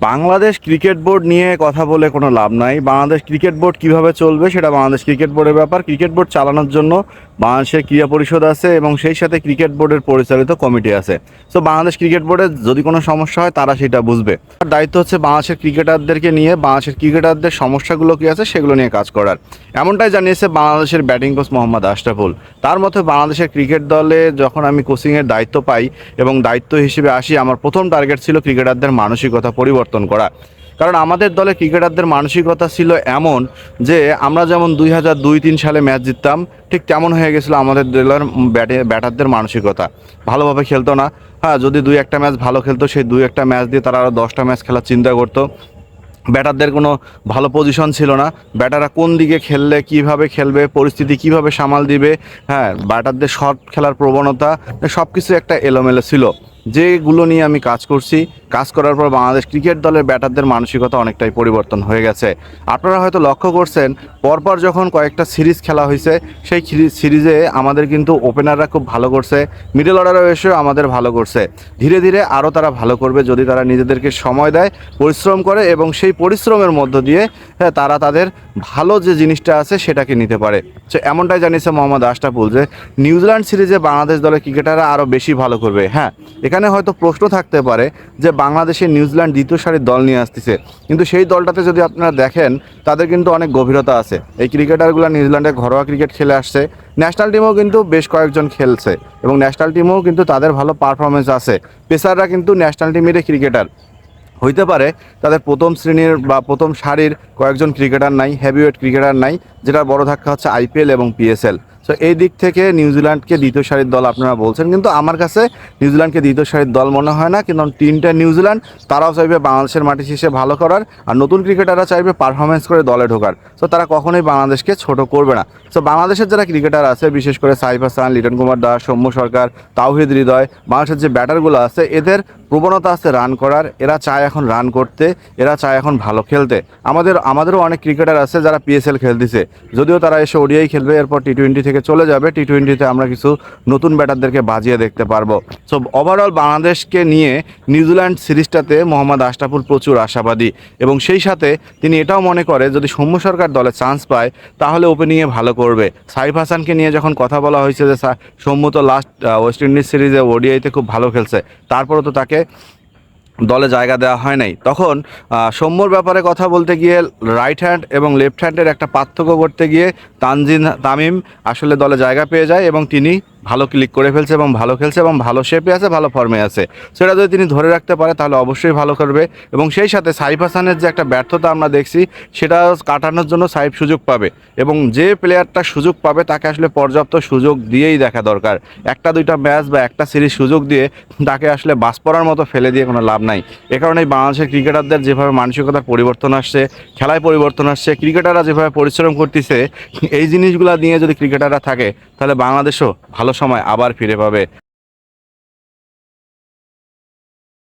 Bangladesh cricket board নিয়ে কথা বলে কোনো লাভ নাই। বাংলাদেশ ক্রিকেট বোর্ড কিভাবে চলবে সেটা বাংলাদেশ ক্রিকেট বোর্ডের ব্যাপার। ক্রিকেট বোর্ড চালানোর জন্য বাংলাদেশের ক্রীড়া পরিষদ আছে এবং সেই সাথে ক্রিকেট বোর্ডের পরিচালিত কমিটি আছে। সো বাংলাদেশ ক্রিকেট বোর্ডের যদি কোনো সমস্যা হয় তারা সেটা বুঝবে। আর দায়িত্ব হচ্ছে বাংলাদেশের ক্রিকেটারদেরকে নিয়ে বাংলাদেশের ক্রিকেটারদের সমস্যাগুলো কী আছে সেগুলো নিয়ে কাজ করার। এমনটাই জানিয়েছে বাংলাদেশের ব্যাটিং কোচ মোহাম্মদ আশরাফুল। তার মতে বাংলাদেশের ক্রিকেট দলে যখন আমি কোচিংয়ের দায়িত্ব পাই এবং দায়িত্ব হিসেবে আসি, আমার প্রথম টার্গেট ছিল ক্রিকেটারদের মানসিকতা পরিবর্তন করা। কারণ আমাদের দলে ক্রিকেটারদের মানসিকতা ছিল এমন যে আমরা যেমন 2002-03 সালে ম্যাচ জিততাম, ঠিক তেমন হয়ে গেছিলো আমাদের দলের ব্যাটারদের মানসিকতা। ভালোভাবে খেলতো না। হ্যাঁ, যদি 2-1টা ম্যাচ ভালো খেলতো, সেই 2-1টা ম্যাচ দিয়ে তারা আরও 10টা ম্যাচ খেলার চিন্তা করতো। ব্যাটারদের কোনো ভালো পজিশন ছিল না। ব্যাটাররা কোন দিকে খেললে কিভাবে খেলবে, পরিস্থিতি কিভাবে সামাল দিবে, হ্যাঁ, ব্যাটারদের শর্ট খেলার প্রবণতা, সব কিছু একটা এলোমেলো ছিল। যেগুলো নিয়ে আমি কাজ করছি, কাজ করার পর বাংলাদেশ ক্রিকেট দলের ব্যাটারদের মানসিকতা অনেকটাই পরিবর্তন হয়ে গেছে। আপনারা হয়তো লক্ষ্য করছেন, পরপর যখন কয়েকটা সিরিজ খেলা হয়েছে, সেই সিরিজে আমাদের কিন্তু ওপেনাররা খুব ভালো করছে, মিডল অর্ডারও এসেও আমাদের ভালো করছে। ধীরে ধীরে আরও তারা ভালো করবে যদি তারা নিজেদেরকে সময় দেয়, পরিশ্রম করে এবং সেই পরিশ্রমের মধ্য দিয়ে তারা তাদের ভালো যে জিনিসটা আছে সেটাকে নিতে পারে। সো এমনটাই জানিয়েছে মোহাম্মদ আশরাফুল যে নিউজিল্যান্ড সিরিজে বাংলাদেশ দলের ক্রিকেটাররা আরও বেশি ভালো করবে। হ্যাঁ, এখানে হয়তো প্রশ্ন থাকতে পারে যে বাংলাদেশে নিউজিল্যান্ড দ্বিতীয় সারির দল নিয়ে আসতেছে, কিন্তু সেই দলটাতে যদি আপনারা দেখেন তাদের কিন্তু অনেক গভীরতা আছে। এই ক্রিকেটারগুলো নিউজিল্যান্ডে ঘরোয়া ক্রিকেট খেলে আসছে, ন্যাশনাল টিমেও কিন্তু বেশ কয়েকজন খেলছে এবং ন্যাশনাল টিমেও কিন্তু তাদের ভালো পারফরমেন্স আছে। পেসাররা কিন্তু ন্যাশনাল টিমেরই ক্রিকেটার। হইতে পারে তাদের প্রথম শ্রেণীর বা প্রথম সারির কয়েকজন ক্রিকেটার নাই, হেভিওয়েট ক্রিকেটার নাই, যেটার বড় ধাক্কা হচ্ছে আইপিএল এবং পিএসএল। সো এই দিক থেকে নিউজিল্যান্ডকে দ্বিতীয় সারির দল আপনারা বলছেন, কিন্তু আমার কাছে নিউজিল্যান্ডকে দ্বিতীয় সারির দল মনে হয় না। কিন্তু টিমটা নিউজিল্যান্ড, তারাও চাইবে বাংলাদেশের মাটি শেষে ভালো করার, আর নতুন ক্রিকেটাররা চাইবে পারফরমেন্স করে দলে ঢোকার। সো তারা কখনোই বাংলাদেশকে ছোট করবে না। সো বাংলাদেশের যারা ক্রিকেটার আছে, বিশেষ করে সাইফ হাসান, লিটন কুমার দাস, সৌম্য সরকার, তাওহিদ হৃদয়, বাংলাদেশের যে ব্যাটারগুলো আছে, এদের প্রবণতা আছে রান করার। এরা চায় এখন রান করতে, এরা চায় এখন ভালো খেলতে। আমাদেরও অনেক ক্রিকেটার আছে যারা পিএসএল খেলতেছে, যদিও তারা এসে ওডিআই খেলবে, এরপর টি-20 থেকে চলে যাবে। টি-20তে আমরা কিছু নতুন ব্যাটারদেরকে বাজিয়ে দেখতে পারবো। সো ওভারঅল বাংলাদেশকে নিয়ে নিউজিল্যান্ড সিরিজটাতে মোহাম্মদ আশরাফুল প্রচুর আশাবাদী এবং সেই সাথে তিনি এটাও মনে করে যদি সৌম্য সরকার দলে চান্স পায় তাহলে ওপেনিংয়ে ভালো করবে। সাইফ হাসানকে নিয়ে যখন কথা বলা হয়েছে যে সৌম্য তো লাস্ট ওয়েস্ট ইন্ডিজ সিরিজে ওডিআইতে খুব ভালো খেলছে, তারপরে তো তাকে দলে জায়গা দেওয়া হয় নাই, তখন সৌম্যর ব্যাপারে কথা বলতে গিয়ে রাইট হ্যান্ড এবং লেফট হ্যান্ডের একটা পার্থক্য করতে গিয়ে তামিম আসলে দলে জায়গা পেয়ে যায় এবং তিনি ভালো ক্লিক করে ফেলছে এবং ভালো খেলছে এবং ভালো শেপে আছে, ভালো ফর্মে আছে। সেটা যদি তিনি ধরে রাখতে পারে তাহলে অবশ্যই ভালো করবে। এবং সেই সাথে সাইফ হাসানের যে একটা ব্যর্থতা আমরা দেখছি, সেটা কাটানোর জন্য সাইফ সুযোগ পাবে এবং যে প্লেয়ারটা সুযোগ পাবে তাকে আসলে পর্যাপ্ত সুযোগ দিয়েই দেখা দরকার। একটা দুইটা ম্যাচ বা একটা সিরিজ সুযোগ দিয়ে তাকে আসলে বাস পড়ার মতো ফেলে দিয়ে কোনো লাভ নাই। এ কারণেই বাংলাদেশের ক্রিকেটারদের যেভাবে মানসিকতার পরিবর্তন আসছে, খেলায় পরিবর্তন আসছে, ক্রিকেটাররা যেভাবে পরিশ্রম করতেছে, এই জিনিসগুলো নিয়ে যদি ক্রিকেটাররা থাকে তাহলে বাংলাদেশও ভালো সময় আবার ফিরে পাবে।